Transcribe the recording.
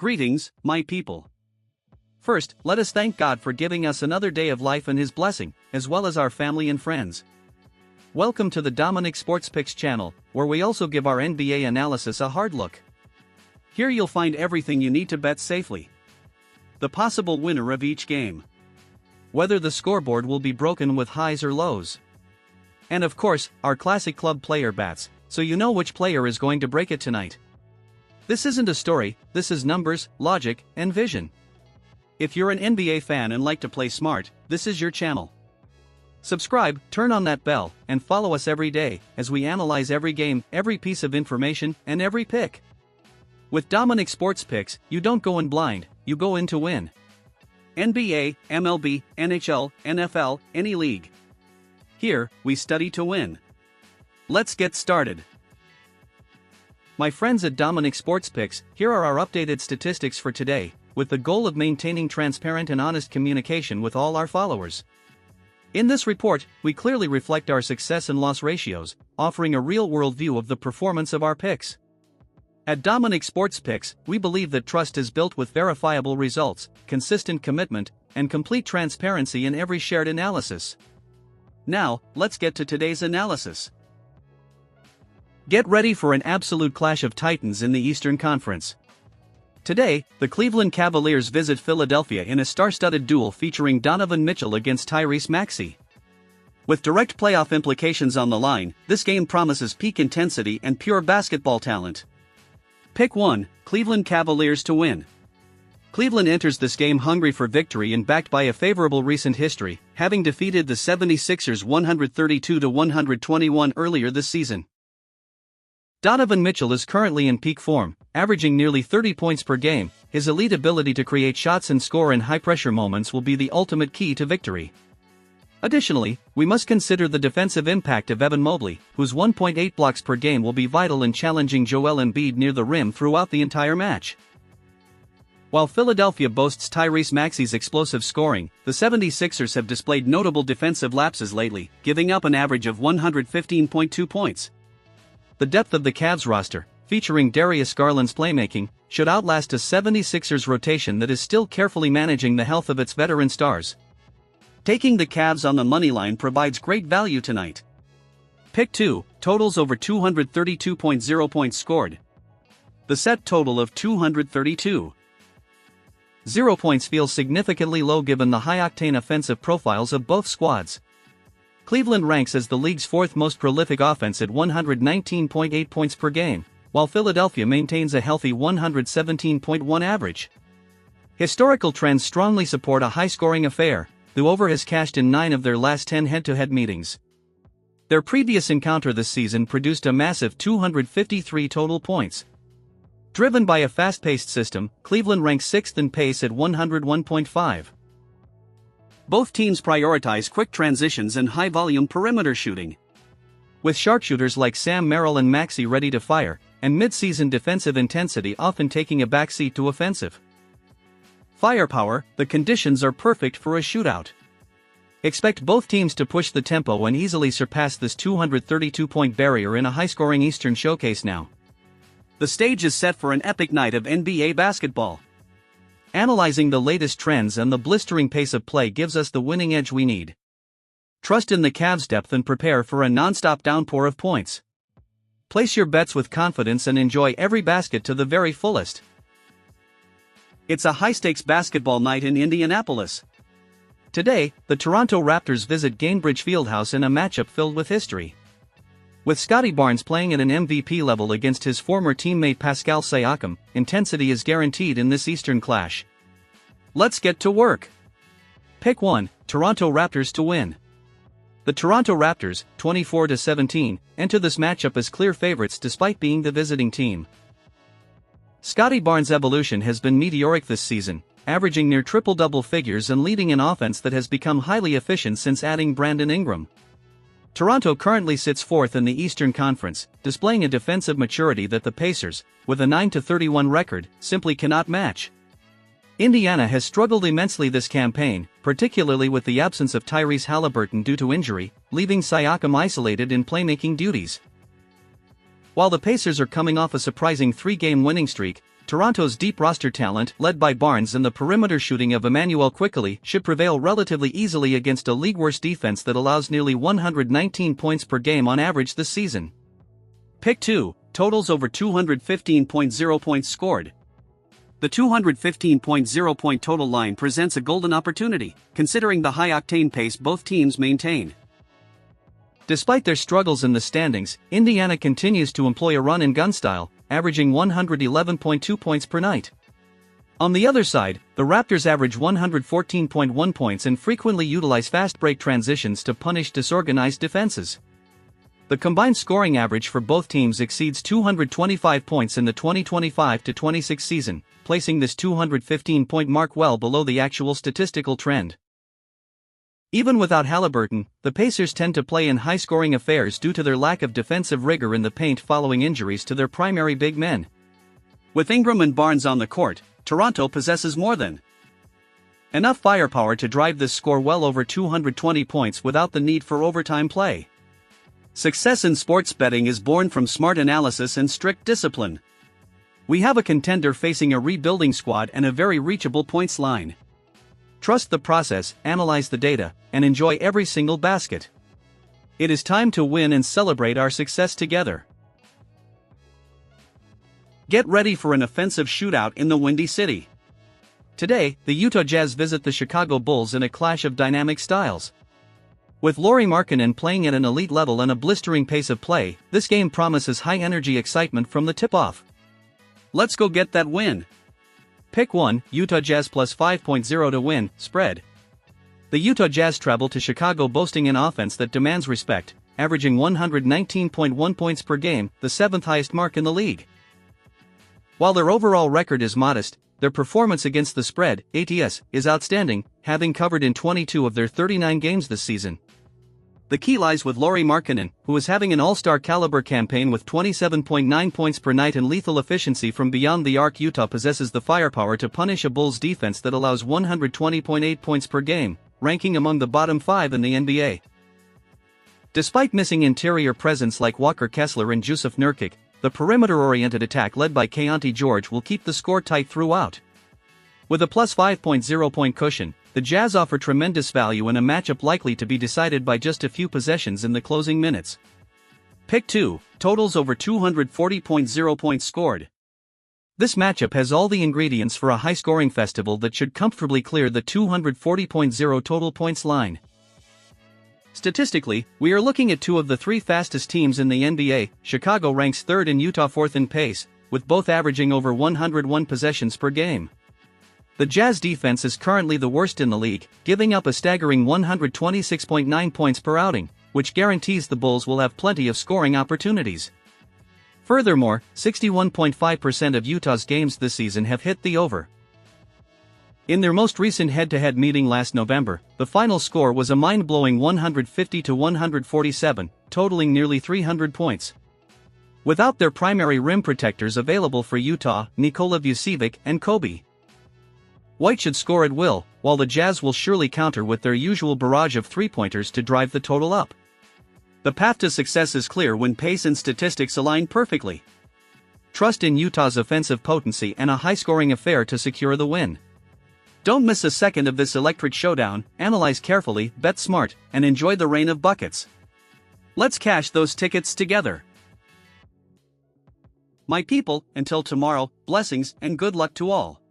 Greetings, my people. First, let us thank God for giving us another day of life and His blessing, as well as our family and friends. Welcome to the Dominic Sports Picks channel, where we also give our NBA analysis a hard look. Here you'll find everything you need to bet safely. The possible winner of each game. Whether the scoreboard will be broken with highs or lows. And of course, our classic club player bats, so you know which player is going to break it tonight. This isn't a story, this is numbers, logic, and vision. If you're an NBA fan and like to play smart, this is your channel. Subscribe, turn on that bell, and follow us every day, as we analyze every game, every piece of information, and every pick. With Dominic Sports Picks, you don't go in blind, you go in to win. NBA, MLB, NHL, NFL, any league. Here, we study to win. Let's get started. My friends at Dominic Sports Picks, here are our updated statistics for today, with the goal of maintaining transparent and honest communication with all our followers. In this report, we clearly reflect our success and loss ratios, offering a real-world view of the performance of our picks. At Dominic Sports Picks, we believe that trust is built with verifiable results, consistent commitment, and complete transparency in every shared analysis. Now, let's get to today's analysis. Get ready for an absolute clash of titans in the Eastern Conference. Today, the Cleveland Cavaliers visit Philadelphia in a star-studded duel featuring Donovan Mitchell against Tyrese Maxey. With direct playoff implications on the line, this game promises peak intensity and pure basketball talent. Pick 1, Cleveland Cavaliers to win. Cleveland enters this game hungry for victory and backed by a favorable recent history, having defeated the 76ers 132-121 earlier this season. Donovan Mitchell is currently in peak form, averaging nearly 30 points per game. His elite ability to create shots and score in high-pressure moments will be the ultimate key to victory. Additionally, we must consider the defensive impact of Evan Mobley, whose 1.8 blocks per game will be vital in challenging Joel Embiid near the rim throughout the entire match. While Philadelphia boasts Tyrese Maxey's explosive scoring, the 76ers have displayed notable defensive lapses lately, giving up an average of 115.2 points. The depth of the Cavs roster, featuring Darius Garland's playmaking, should outlast a 76ers rotation that is still carefully managing the health of its veteran stars. Taking the Cavs on the moneyline provides great value tonight. Pick 2, totals over 232.0 points scored. The set total of 232.0 points feels significantly low given the high-octane offensive profiles of both squads. Cleveland ranks as the league's fourth most prolific offense at 119.8 points per game, while Philadelphia maintains a healthy 117.1 average. Historical trends strongly support a high-scoring affair. The over has cashed in 9 of their last 10 head-to-head meetings. Their previous encounter this season produced a massive 253 total points. Driven by a fast-paced system, Cleveland ranks 6th in pace at 101.5. Both teams prioritize quick transitions and high-volume perimeter shooting. With sharpshooters like Sam Merrill and Maxey ready to fire, and mid-season defensive intensity often taking a backseat to offensive firepower, the conditions are perfect for a shootout. Expect both teams to push the tempo and easily surpass this 232-point barrier in a high-scoring Eastern showcase now. The stage is set for an epic night of NBA basketball. Analyzing the latest trends and the blistering pace of play gives us the winning edge we need. Trust in the Cavs' depth and prepare for a non-stop downpour of points. Place your bets with confidence and enjoy every basket to the very fullest. It's a high-stakes basketball night in Indianapolis. Today, the Toronto Raptors visit Gainbridge Fieldhouse in a matchup filled with history. With Scottie Barnes playing at an MVP level against his former teammate Pascal Siakam, intensity is guaranteed in this Eastern clash. Let's get to work. Pick 1, Toronto Raptors to win. The Toronto Raptors, 24-17, enter this matchup as clear favorites despite being the visiting team. Scottie Barnes' evolution has been meteoric this season, averaging near triple-double figures and leading an offense that has become highly efficient since adding Brandon Ingram. Toronto currently sits 4th in the Eastern Conference, displaying a defensive maturity that the Pacers, with a 9-31 record, simply cannot match. Indiana has struggled immensely this campaign, particularly with the absence of Tyrese Haliburton due to injury, leaving Siakam isolated in playmaking duties. While the Pacers are coming off a surprising 3-game winning streak, Toronto's deep roster talent, led by Barnes and the perimeter shooting of Emmanuel Quickly, should prevail relatively easily against a league-worst defense that allows nearly 119 points per game on average this season. Pick 2, totals over 215.0 points scored. The 215.0 point total line presents a golden opportunity, considering the high-octane pace both teams maintain. Despite their struggles in the standings, Indiana continues to employ a run-and-gun style, averaging 111.2 points per night. On the other side, the Raptors average 114.1 points and frequently utilize fast-break transitions to punish disorganized defenses. The combined scoring average for both teams exceeds 225 points in the 2025-26 season, placing this 215-point mark well below the actual statistical trend. Even without Haliburton, the Pacers tend to play in high-scoring affairs due to their lack of defensive rigor in the paint following injuries to their primary big men. With Ingram and Barnes on the court, Toronto possesses more than enough firepower to drive this score well over 220 points without the need for overtime play. Success in sports betting is born from smart analysis and strict discipline. We have a contender facing a rebuilding squad and a very reachable points line. Trust the process, analyze the data, and enjoy every single basket. It is time to win and celebrate our success together. Get ready for an offensive shootout in the Windy City. Today, the Utah Jazz visit the Chicago Bulls in a clash of dynamic styles. With Lauri Markkanen playing at an elite level and a blistering pace of play, this game promises high-energy excitement from the tip-off. Let's go get that win. Pick 1, Utah Jazz plus 5.0 to win, spread. The Utah Jazz travel to Chicago boasting an offense that demands respect, averaging 119.1 points per game, the 7th highest mark in the league. While their overall record is modest, their performance against the spread, ATS, is outstanding, having covered in 22 of their 39 games this season. The key lies with Lauri Markkanen, who is having an all-star caliber campaign with 27.9 points per night and lethal efficiency from beyond the arc. Utah possesses the firepower to punish a Bulls defense that allows 120.8 points per game, ranking among the bottom 5 in the NBA. Despite missing interior presence like Walker Kessler and Jusuf Nurkic, the perimeter-oriented attack led by Keontae George will keep the score tight throughout. With a plus 5.0 point cushion, the Jazz offer tremendous value in a matchup likely to be decided by just a few possessions in the closing minutes. Pick 2, totals over 240.0 points scored. This matchup has all the ingredients for a high-scoring festival that should comfortably clear the 240.0 total points line. Statistically, we are looking at two of the three fastest teams in the NBA. Chicago ranks 3rd and Utah 4th in pace, with both averaging over 101 possessions per game. The Jazz defense is currently the worst in the league, giving up a staggering 126.9 points per outing, which guarantees the Bulls will have plenty of scoring opportunities. Furthermore, 61.5% of Utah's games this season have hit the over. In their most recent head-to-head meeting last November, the final score was a mind-blowing 150-147, totaling nearly 300 points. Without their primary rim protectors available for Utah, Nikola Vucevic and Kobe White should score at will, while the Jazz will surely counter with their usual barrage of three-pointers to drive the total up. The path to success is clear when pace and statistics align perfectly. Trust in Utah's offensive potency and a high-scoring affair to secure the win. Don't miss a second of this electric showdown, analyze carefully, bet smart, and enjoy the rain of buckets. Let's cash those tickets together. My people, until tomorrow, blessings and good luck to all.